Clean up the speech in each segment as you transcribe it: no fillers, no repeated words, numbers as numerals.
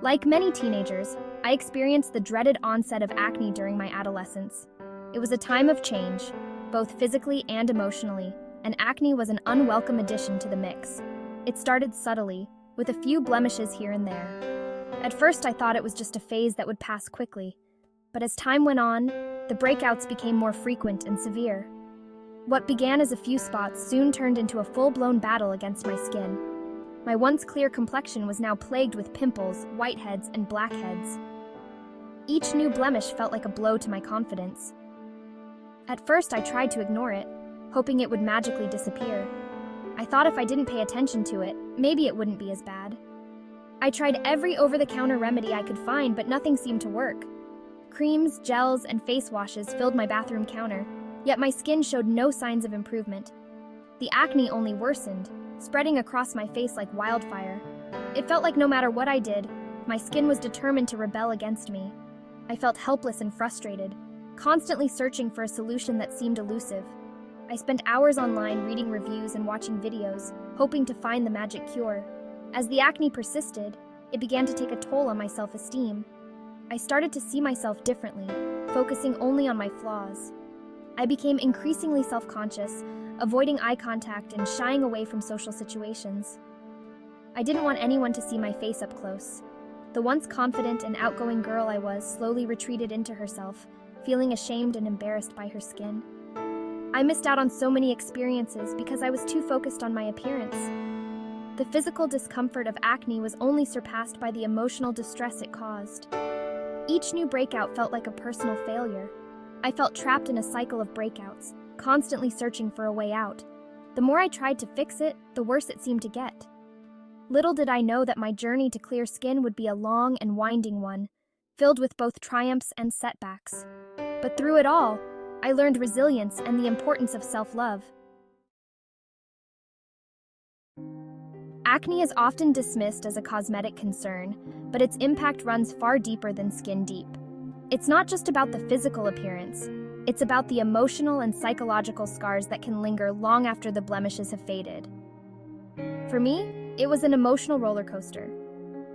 Like many teenagers, I experienced the dreaded onset of acne during my adolescence. It was a time of change, both physically and emotionally, and acne was an unwelcome addition to the mix. It started subtly, with a few blemishes here and there. At first, I thought it was just a phase that would pass quickly, but as time went on, the breakouts became more frequent and severe. What began as a few spots soon turned into a full-blown battle against my skin. My once clear complexion was now plagued with pimples, whiteheads, and blackheads. Each new blemish felt like a blow to my confidence. At first, I tried to ignore it, hoping it would magically disappear. I thought if I didn't pay attention to it, maybe it wouldn't be as bad. I tried every over-the-counter remedy I could find, but nothing seemed to work. Creams, gels, and face washes filled my bathroom counter, yet my skin showed no signs of improvement. The acne only worsened, spreading across my face like wildfire. It felt like no matter what I did, my skin was determined to rebel against me. I felt helpless and frustrated, constantly searching for a solution that seemed elusive. I spent hours online reading reviews and watching videos, hoping to find the magic cure. As the acne persisted, it began to take a toll on my self-esteem. I started to see myself differently, focusing only on my flaws. I became increasingly self-conscious, avoiding eye contact and shying away from social situations. I didn't want anyone to see my face up close. The once confident and outgoing girl I was slowly retreated into herself, feeling ashamed and embarrassed by her skin. I missed out on so many experiences because I was too focused on my appearance. The physical discomfort of acne was only surpassed by the emotional distress it caused. Each new breakout felt like a personal failure. I felt trapped in a cycle of breakouts, constantly searching for a way out. The more I tried to fix it, the worse it seemed to get. Little did I know that my journey to clear skin would be a long and winding one, filled with both triumphs and setbacks. But through it all, I learned resilience and the importance of self-love. Acne is often dismissed as a cosmetic concern, but its impact runs far deeper than skin deep. It's not just about the physical appearance. It's about the emotional and psychological scars that can linger long after the blemishes have faded. For me, it was an emotional roller coaster.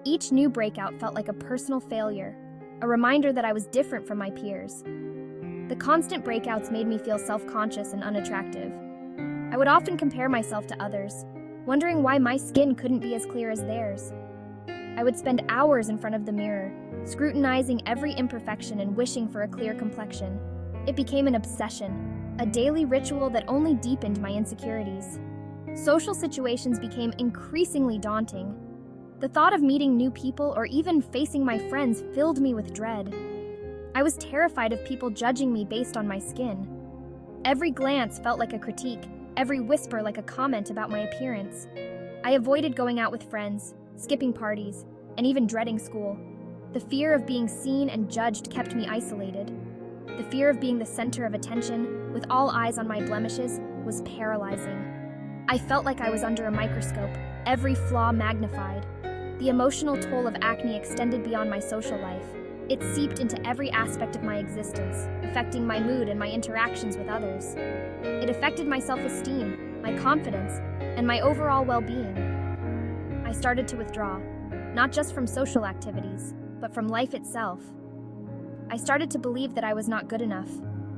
Each new breakout felt like a personal failure, a reminder that I was different from my peers. The constant breakouts made me feel self-conscious and unattractive. I would often compare myself to others, wondering why my skin couldn't be as clear as theirs. I would spend hours in front of the mirror, scrutinizing every imperfection and wishing for a clear complexion. It became an obsession, a daily ritual that only deepened my insecurities. Social situations became increasingly daunting. The thought of meeting new people or even facing my friends filled me with dread. I was terrified of people judging me based on my skin. Every glance felt like a critique, every whisper like a comment about my appearance. I avoided going out with friends, skipping parties, and even dreading school. The fear of being seen and judged kept me isolated. The fear of being the center of attention, with all eyes on my blemishes, was paralyzing. I felt like I was under a microscope, every flaw magnified. The emotional toll of acne extended beyond my social life. It seeped into every aspect of my existence, affecting my mood and my interactions with others. It affected my self-esteem, my confidence, and my overall well-being. I started to withdraw, not just from social activities, but from life itself. I started to believe that I was not good enough,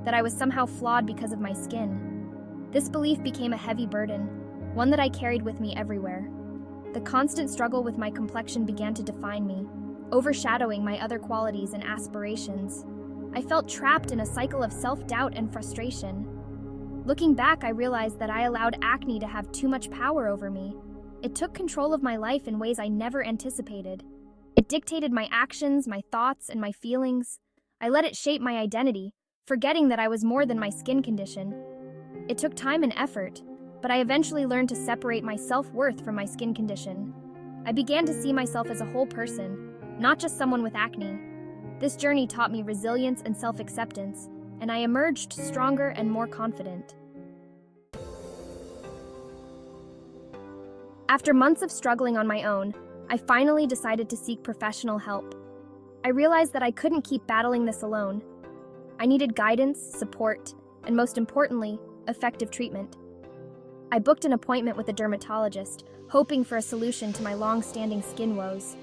that I was somehow flawed because of my skin. This belief became a heavy burden, one that I carried with me everywhere. The constant struggle with my complexion began to define me, overshadowing my other qualities and aspirations. I felt trapped in a cycle of self-doubt and frustration. Looking back, I realized that I allowed acne to have too much power over me. It took control of my life in ways I never anticipated. It dictated my actions, my thoughts, and my feelings. I let it shape my identity, forgetting that I was more than my skin condition. It took time and effort, but I eventually learned to separate my self-worth from my skin condition. I began to see myself as a whole person, not just someone with acne. This journey taught me resilience and self-acceptance, and I emerged stronger and more confident. After months of struggling on my own, I finally decided to seek professional help. I realized that I couldn't keep battling this alone. I needed guidance, support, and most importantly, effective treatment. I booked an appointment with a dermatologist, hoping for a solution to my long-standing skin woes.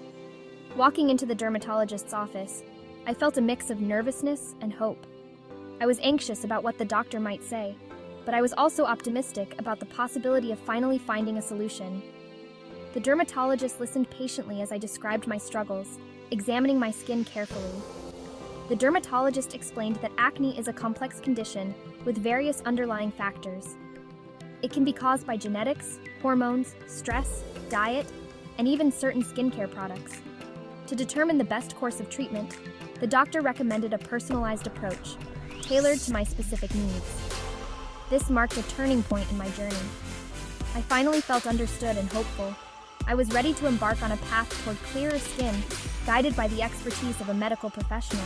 Walking into the dermatologist's office, I felt a mix of nervousness and hope. I was anxious about what the doctor might say, but I was also optimistic about the possibility of finally finding a solution. The dermatologist listened patiently as I described my struggles, examining my skin carefully. The dermatologist explained that acne is a complex condition with various underlying factors. It can be caused by genetics, hormones, stress, diet, and even certain skincare products. To determine the best course of treatment, the doctor recommended a personalized approach, tailored to my specific needs. This marked a turning point in my journey. I finally felt understood and hopeful. I was ready to embark on a path toward clearer skin, guided by the expertise of a medical professional.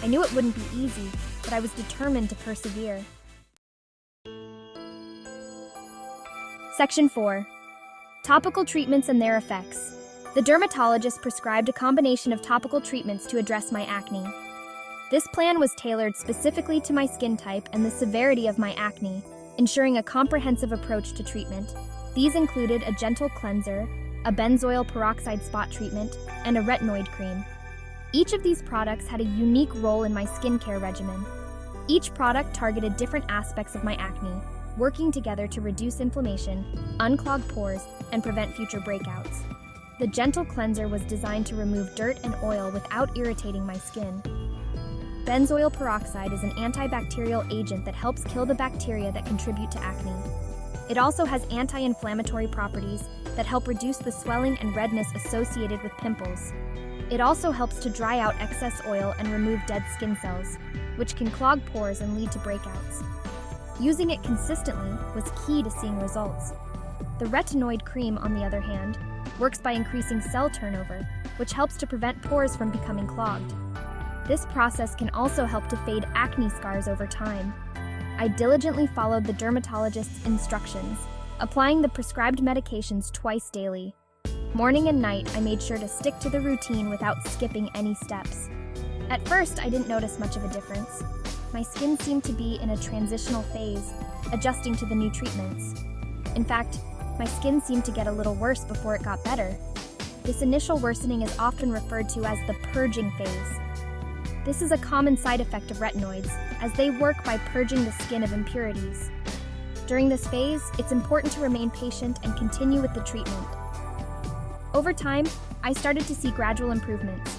I knew it wouldn't be easy, but I was determined to persevere. Section 4. Topical treatments and their effects. The dermatologist prescribed a combination of topical treatments to address my acne. This plan was tailored specifically to my skin type and the severity of my acne, ensuring a comprehensive approach to treatment. These included a gentle cleanser, a benzoyl peroxide spot treatment, and a retinoid cream. Each of these products had a unique role in my skincare regimen. Each product targeted different aspects of my acne, working together to reduce inflammation, unclog pores, and prevent future breakouts. The gentle cleanser was designed to remove dirt and oil without irritating my skin. Benzoyl peroxide is an antibacterial agent that helps kill the bacteria that contribute to acne. It also has anti-inflammatory properties that help reduce the swelling and redness associated with pimples. It also helps to dry out excess oil and remove dead skin cells, which can clog pores and lead to breakouts. Using it consistently was key to seeing results. The retinoid cream, on the other hand, works by increasing cell turnover, which helps to prevent pores from becoming clogged. This process can also help to fade acne scars over time. I diligently followed the dermatologist's instructions, applying the prescribed medications twice daily. Morning and night, I made sure to stick to the routine without skipping any steps. At first, I didn't notice much of a difference. My skin seemed to be in a transitional phase, adjusting to the new treatments. In fact, my skin seemed to get a little worse before it got better. This initial worsening is often referred to as the purging phase. This is a common side effect of retinoids, as they work by purging the skin of impurities. During this phase, it's important to remain patient and continue with the treatment. Over time, I started to see gradual improvements.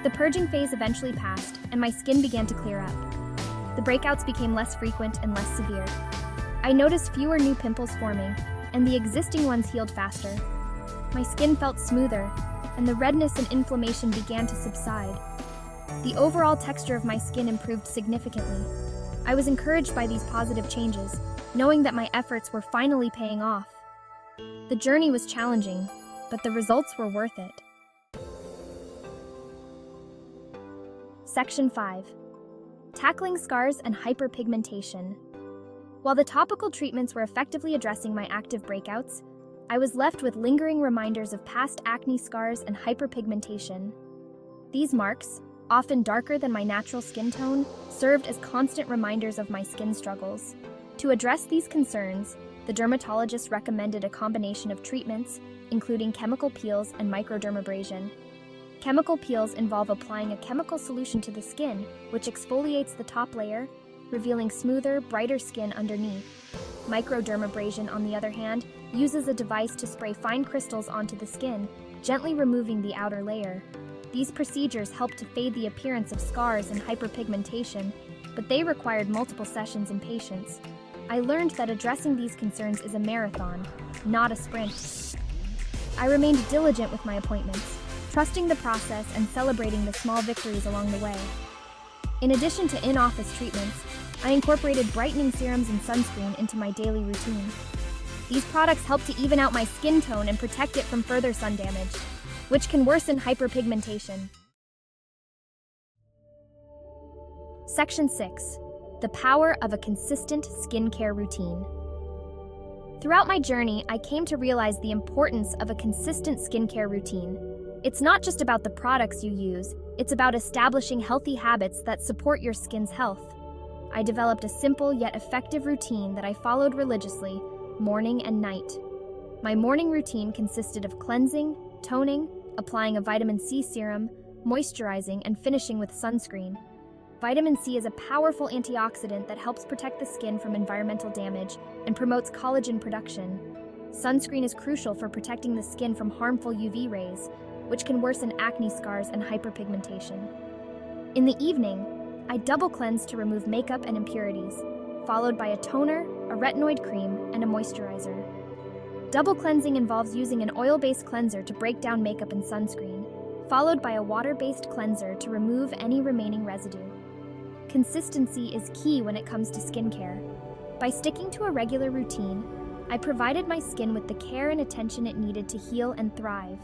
The purging phase eventually passed, and my skin began to clear up. The breakouts became less frequent and less severe. I noticed fewer new pimples forming, and the existing ones healed faster. My skin felt smoother, and the redness and inflammation began to subside. The overall texture of my skin improved significantly. I was encouraged by these positive changes, knowing that my efforts were finally paying off. The journey was challenging, but the results were worth it. Section 5. Tackling scars and hyperpigmentation. While the topical treatments were effectively addressing my active breakouts, I was left with lingering reminders of past acne scars and hyperpigmentation. These marks, often darker than my natural skin tone, served as constant reminders of my skin struggles. To address these concerns, the dermatologist recommended a combination of treatments, including chemical peels and microdermabrasion. Chemical peels involve applying a chemical solution to the skin, which exfoliates the top layer, revealing smoother, brighter skin underneath. Microdermabrasion, on the other hand, uses a device to spray fine crystals onto the skin, gently removing the outer layer. These procedures help to fade the appearance of scars and hyperpigmentation, but they required multiple sessions and patience. I learned that addressing these concerns is a marathon, not a sprint. I remained diligent with my appointments, trusting the process and celebrating the small victories along the way. In addition to in-office treatments, I incorporated brightening serums and sunscreen into my daily routine. These products help to even out my skin tone and protect it from further sun damage, which can worsen hyperpigmentation. Section 6. The power of a consistent skincare routine. Throughout my journey, I came to realize the importance of a consistent skincare routine. It's not just about the products you use, it's about establishing healthy habits that support your skin's health. I developed a simple yet effective routine that I followed religiously, morning and night. My morning routine consisted of cleansing, toning, applying a vitamin C serum, moisturizing, and finishing with sunscreen. Vitamin C is a powerful antioxidant that helps protect the skin from environmental damage and promotes collagen production. Sunscreen is crucial for protecting the skin from harmful UV rays, which can worsen acne scars and hyperpigmentation. In the evening, I double cleanse to remove makeup and impurities, followed by a toner, a retinoid cream, and a moisturizer. Double cleansing involves using an oil-based cleanser to break down makeup and sunscreen, followed by a water-based cleanser to remove any remaining residue. Consistency is key when it comes to skincare. By sticking to a regular routine, I provided my skin with the care and attention it needed to heal and thrive.